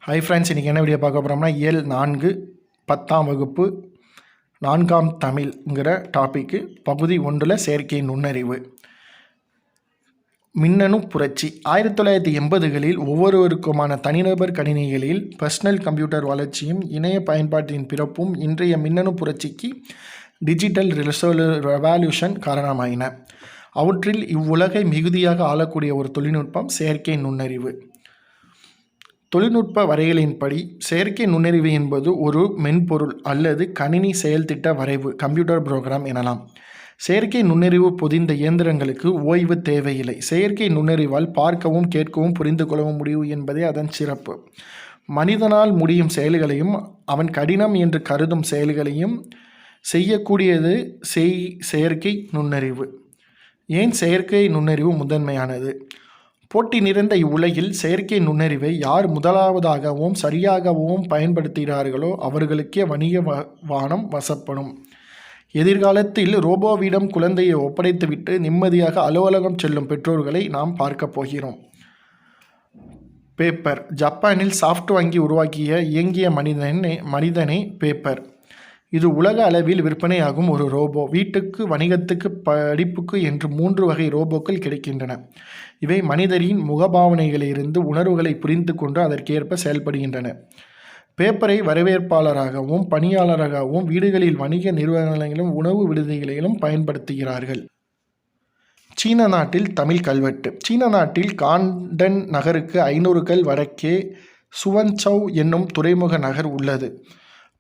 Hi friends, இன்றைக்கி என்ன video பார்க்க போகிறோம்னா இயல் 4 10ஆம் வகுப்பு 4ஆம் தமிழ்ங்கிற டாப்பிக்கு பகுதி 1 செயற்கை நுண்ணறிவு. மின்னணு புரட்சி 1980களில் ஒவ்வொருவருக்குமான தனிநபர் கணினிகளில் பர்சனல் கம்ப்யூட்டர் வளர்ச்சியும் இணைய பயன்பாட்டின் பிறப்பும் இன்றைய மின்னணு புரட்சிக்கு டிஜிட்டல் ரெவல்யூஷன் காரணமாயின. அவற்றில் இவ்வுலகை மிகுதியாக ஆளக்கூடிய ஒரு தொழில்நுட்பம் செயற்கை நுண்ணறிவு. தொழில்நுட்ப வரையறையின்படி செயற்கை நுண்ணறிவு என்பது ஒரு மென்பொருள் அல்லது கணினி செயல்திட்ட வரைவு, கம்ப்யூட்டர் புரோகிராம் எனலாம். செயற்கை நுண்ணறிவு பொதிந்த இயந்திரங்களுக்கு ஓய்வு தேவையில்லை. செயற்கை நுண்ணறிவால் பார்க்கவும் கேட்கவும் புரிந்து கொள்ளவும் முடியும் என்பதே அதன் சிறப்பு. மனிதனால் முடியும் செயல்களையும் அவன் கடினம் என்று கருதும் செயல்களையும் செய்யக்கூடியது செயற்கை நுண்ணறிவு. ஏன் செயற்கை நுண்ணறிவு முதன்மையானது? போட்டி நிறைந்த இவ்வுலகில் செயற்கை நுண்ணறிவை யார் முதலாவதாகவும் சரியாகவும் பயன்படுத்துகிறார்களோ அவர்களுக்கே வணிக வானம் வசப்படும். எதிர்காலத்தில் ரோபோவிடம் குழந்தையை ஒப்படைத்துவிட்டு நிம்மதியாக அலுவலகம் செல்லும் பெற்றோர்களை நாம் பார்க்க போகிறோம். பேப்பர். ஜப்பானில் சாஃப்ட் வங்கி உருவாக்கிய இயங்கிய மனிதனே பேப்பர். இது உலக அளவில் விற்பனையாகும் ஒரு ரோபோ. வீட்டுக்கு, வணிகத்துக்கு, படிப்புக்கு என்று 3 வகை ரோபோக்கள் கிடைக்கின்றன. இவை மனிதரின் முகபாவனைகளிலிருந்து உணர்வுகளை புரிந்து கொண்டு அதற்கேற்ப செயல்படுகின்றன. பேப்பரை வரவேற்பாளராகவும் பணியாளராகவும் வீடுகளில், வணிக நிறுவனங்களிலும் உணவு விடுதிகளிலும் பயன்படுத்துகிறார்கள். சீன நாட்டில் தமிழ் கல்வெட்டு. சீன நாட்டில் காண்டன் நகருக்கு 500 கல் வடக்கே சுவன்சௌ என்னும் துறைமுக நகர் உள்ளது.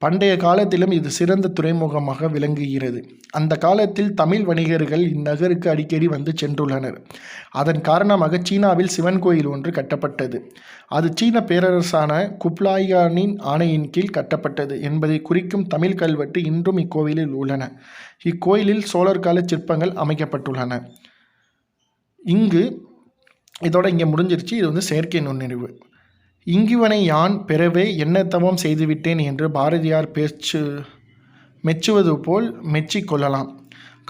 பண்டைய காலத்திலும் இது சிறந்த துறைமுகமாக விளங்குகிறது. அந்த காலத்தில் தமிழ் வணிகர்கள் இந்நகருக்கு அடிக்கடி வந்து சென்றுள்ளனர். அதன் காரணமாக சீனாவில் சிவன் கோயில் ஒன்று கட்டப்பட்டது. அது சீன பேரரசான குப்லாயானின் ஆணையின் கீழ் கட்டப்பட்டது என்பதை குறிக்கும் தமிழ் கல்வெட்டு இன்றும் இக்கோவிலில் உள்ளன. இக்கோயிலில் சோழர் கால சிற்பங்கள் அமைக்கப்பட்டுள்ளன. இதோட இங்கே முடிஞ்சிருச்சு. இது வந்து செயற்கை நுண்ணறிவு. இங்குவனை யான் பெறவே என்ன தவம் செய்துவிட்டேன் என்று பாரதியார் மெச்சுவது போல் மெச்சிக்கொள்ளலாம்.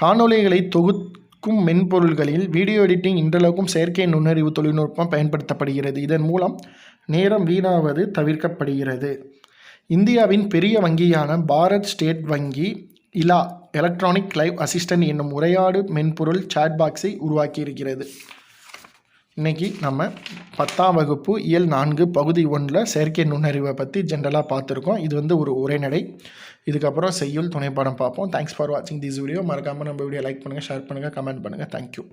காணொளிகளை தொகுக்கும் மென்பொருள்களில் வீடியோ எடிட்டிங் இன்றளவும் செயற்கை நுண்ணறிவு தொழில்நுட்பம் பயன்படுத்தப்படுகிறது. இதன் மூலம் நேரம் வீணாவது தவிர்க்கப்படுகிறது. இந்தியாவின் பெரிய வங்கியான பாரத் ஸ்டேட் வங்கி இலா எலக்ட்ரானிக் லைவ் அசிஸ்டன்ட் என்னும் உரையாடு மென்பொருள் சாட்பாக்ஸை உருவாக்கியிருக்கிறது. இன்றைக்கி நம்ம 10ஆம் வகுப்பு இயல் 4 பகுதி 1 செயற்கை நுண்ணறிவை பற்றி ஜென்ரலாக பார்த்துருக்கோம். இது வந்து ஒரு உரைநடை. இதுக்கப்புறம் செய்யுள் துணைப்பாடம் பார்ப்போம். தேங்க்ஸ் ஃபார் வாட்சிங் திஸ் வீடியோ. மறக்காமல் நம்ம வீடியோ லைக் பண்ணுங்கள், ஷேர் பண்ணுங்கள், கமெண்ட் பண்ணுங்கள். தேங்க்யூ.